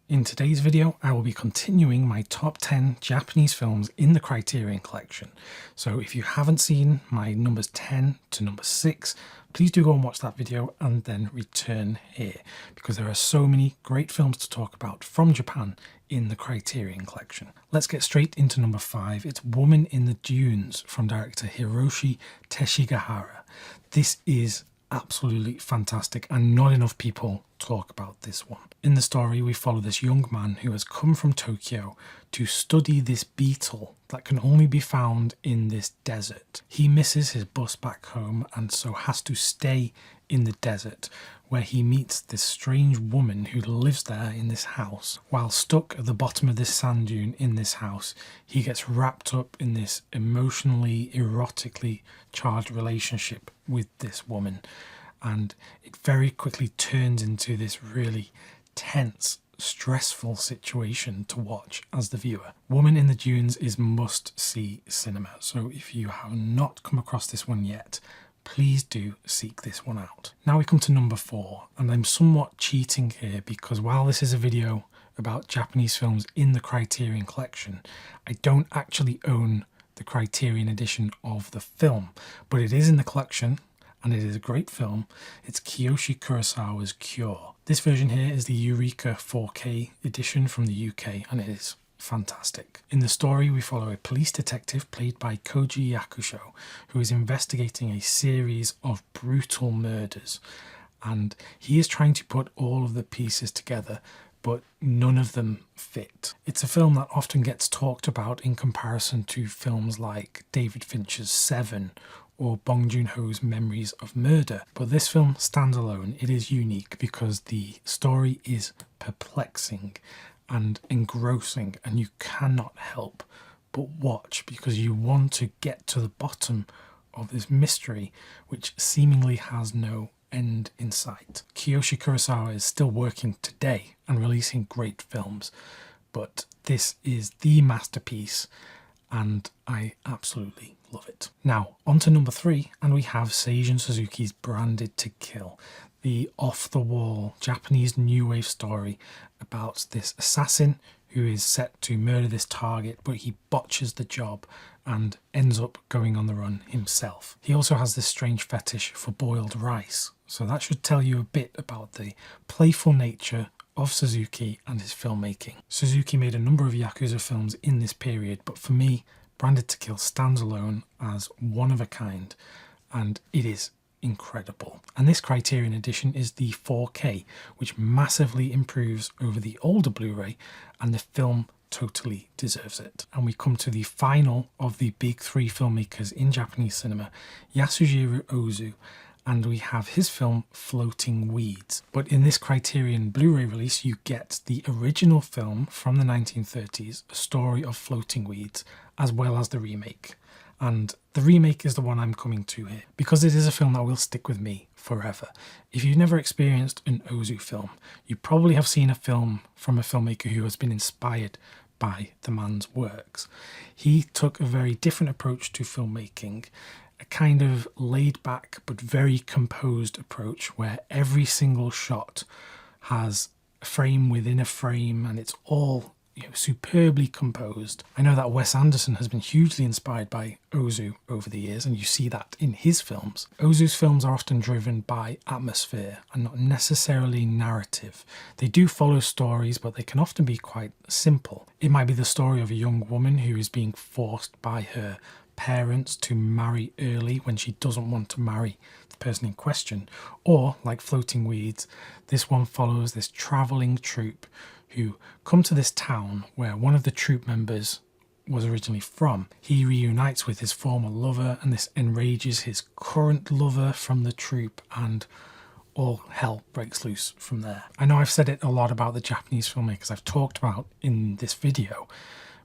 In today's video, I will be continuing my top 10 Japanese films in the Criterion Collection. So if you haven't seen my numbers 10 to number 6, please do go and watch that video and then return here, because there are so many great films to talk about from Japan in the Criterion Collection. Let's get straight into number 5. It's Woman in the Dunes from director Hiroshi Teshigahara. This is absolutely fantastic, and not enough people talk about this one. In the story, we follow this young man who has come from Tokyo to study this beetle that can only be found in this desert. He misses his bus back home and so has to stay in the desert, where he meets this strange woman who lives there in this house. While stuck at the bottom of this sand dune in this house, he gets wrapped up in this emotionally, erotically charged relationship with this woman, and it very quickly turns into this really tense, stressful situation to watch as the viewer. Woman in the Dunes is must-see cinema, so if you have not come across this one yet, please do seek this one out. Now we come to number 4, and I'm somewhat cheating here because while this is a video about Japanese films in the Criterion Collection, I don't actually own the Criterion edition of the film, but it is in the collection and it is a great film. It's Kiyoshi Kurosawa's Cure. This version here is the Eureka 4K edition from the UK, and it is fantastic. In the story, we follow a police detective played by Koji Yakusho, who is investigating a series of brutal murders, and he is trying to put all of the pieces together, but none of them fit. It's a film that often gets talked about in comparison to films like David Fincher's Seven or Bong Joon-ho's Memories of Murder. But this film stands alone. It is unique because the story is perplexing and engrossing, and you cannot help but watch because you want to get to the bottom of this mystery, which seemingly has no end in sight. Kiyoshi Kurosawa is still working today and releasing great films, but this is the masterpiece and I absolutely love it. Now, on to number 3, and we have Seijun Suzuki's Branded to Kill, the off-the-wall Japanese new wave story about this assassin who is set to murder this target, but he botches the job and ends up going on the run himself. He also has this strange fetish for boiled rice, so that should tell you a bit about the playful nature of Suzuki and his filmmaking. Suzuki made a number of Yakuza films in this period, but for me, Branded to Kill stands alone as one of a kind, and it is incredible. And this Criterion edition is the 4K, which massively improves over the older Blu-ray, and the film totally deserves it. And we come to the final of the big 3 filmmakers in Japanese cinema, Yasujiro Ozu, and we have his film Floating Weeds. But in this Criterion Blu-ray release, you get the original film from the 1930s, A Story of Floating Weeds, as well as the remake. And the remake is the one I'm coming to here, because it is a film that will stick with me forever. If you've never experienced an Ozu film, you probably have seen a film from a filmmaker who has been inspired by the man's works. He took a very different approach to filmmaking, a kind of laid back but very composed approach where every single shot has a frame within a frame and it's all superbly composed. I know that Wes Anderson has been hugely inspired by Ozu over the years, and you see that in his films. Ozu's films are often driven by atmosphere and not necessarily narrative. They do follow stories, but they can often be quite simple. It might be the story of a young woman who is being forced by her parents to marry early when she doesn't want to marry the person in question. Or, like Floating Weeds, this one follows this travelling troupe who come to this town where one of the troupe members was originally from. He reunites with his former lover, and this enrages his current lover from the troupe, and all hell breaks loose from there. I know I've said it a lot about the Japanese filmmakers I've talked about in this video,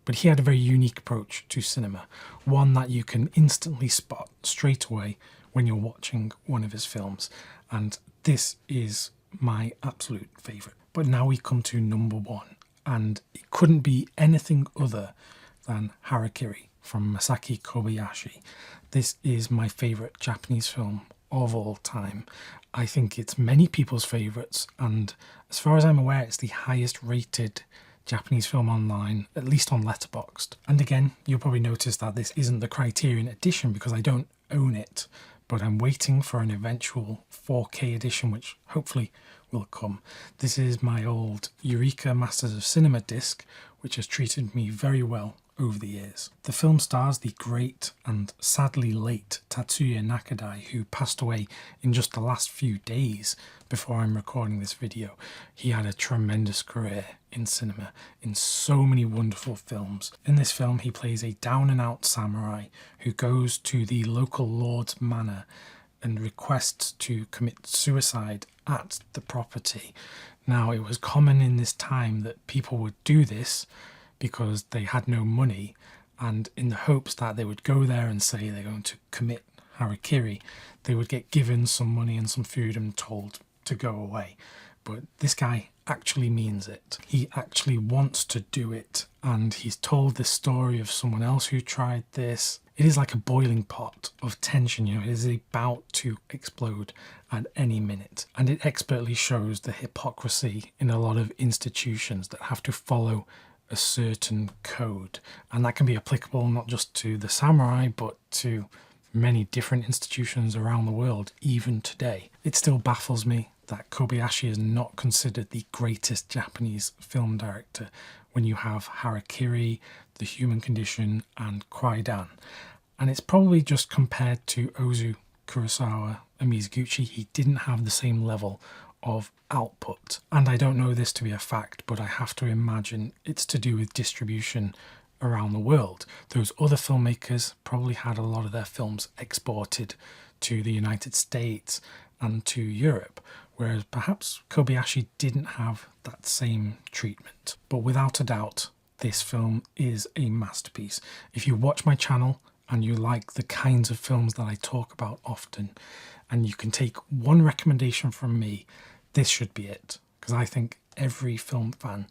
but he had a very unique approach to cinema, one that you can instantly spot straight away when you're watching one of his films, and this is my absolute favourite. But now we come to number 1, and it couldn't be anything other than Harakiri from Masaki Kobayashi. This is my favourite Japanese film of all time, I think it's many people's favourites, and as far as I'm aware, it's the highest rated Japanese film online, at least on Letterboxd. And again, you'll probably notice that this isn't the Criterion edition because I don't own it, but I'm waiting for an eventual 4K edition, which hopefully will come. This is my old Eureka Masters of Cinema disc, which has treated me very well over the years. The film stars the great and sadly late Tatsuya Nakadai, who passed away in just the last few days before I'm recording this video. He had a tremendous career in cinema, in so many wonderful films. In this film, he plays a down-and-out samurai who goes to the local lord's manor and requests to commit suicide at the property. Now, it was common in this time that people would do this because they had no money, and in the hopes that they would go there and say they're going to commit harakiri, they would get given some money and some food and told to go away. But this guy actually means it. He actually wants to do it, and he's told this story of someone else who tried this. It is like a boiling pot of tension, it is about to explode at any minute. And it expertly shows the hypocrisy in a lot of institutions that have to follow a certain code. And that can be applicable not just to the samurai, but to many different institutions around the world, even today. It still baffles me that Kobayashi is not considered the greatest Japanese film director when you have Harakiri, The Human Condition, and Kwaidan. And it's probably just compared to Ozu, Kurosawa, and Mizoguchi, he didn't have the same level of output. And I don't know this to be a fact, but I have to imagine it's to do with distribution around the world. Those other filmmakers probably had a lot of their films exported to the United States and to Europe, whereas perhaps Kobayashi didn't have that same treatment. But without a doubt, this film is a masterpiece. If you watch my channel and you like the kinds of films that I talk about often, and you can take one recommendation from me, this should be it. Because I think every film fan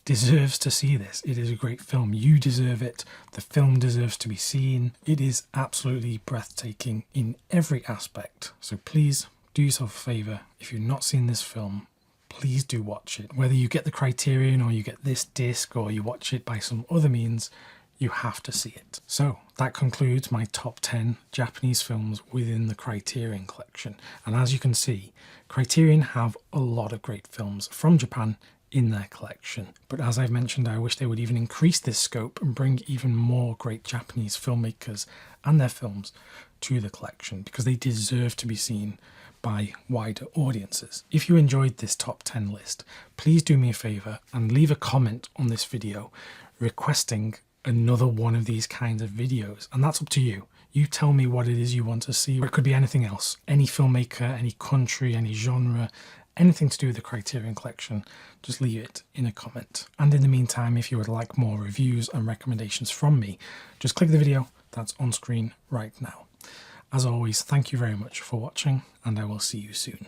deserves to see this. It is a great film. You deserve it. The film deserves to be seen. It is absolutely breathtaking in every aspect. So please do yourself a favour. If you've not seen this film, please do watch it. Whether you get the Criterion or you get this disc or you watch it by some other means, you have to see it. So that concludes my top 10 Japanese films within the Criterion Collection. And as you can see, Criterion have a lot of great films from Japan in their collection. But as I've mentioned, I wish they would even increase this scope and bring even more great Japanese filmmakers and their films to the collection, because they deserve to be seen by wider audiences. If you enjoyed this top 10 list, please do me a favour and leave a comment on this video requesting another one of these kinds of videos, and that's up to you. You tell me what it is you want to see. It could be anything else, any filmmaker, any country, any genre, anything to do with the Criterion Collection. Just leave it in a comment. And in the meantime, if you would like more reviews and recommendations from me, just click the video that's on screen right now. As always, thank you very much for watching, and I will see you soon.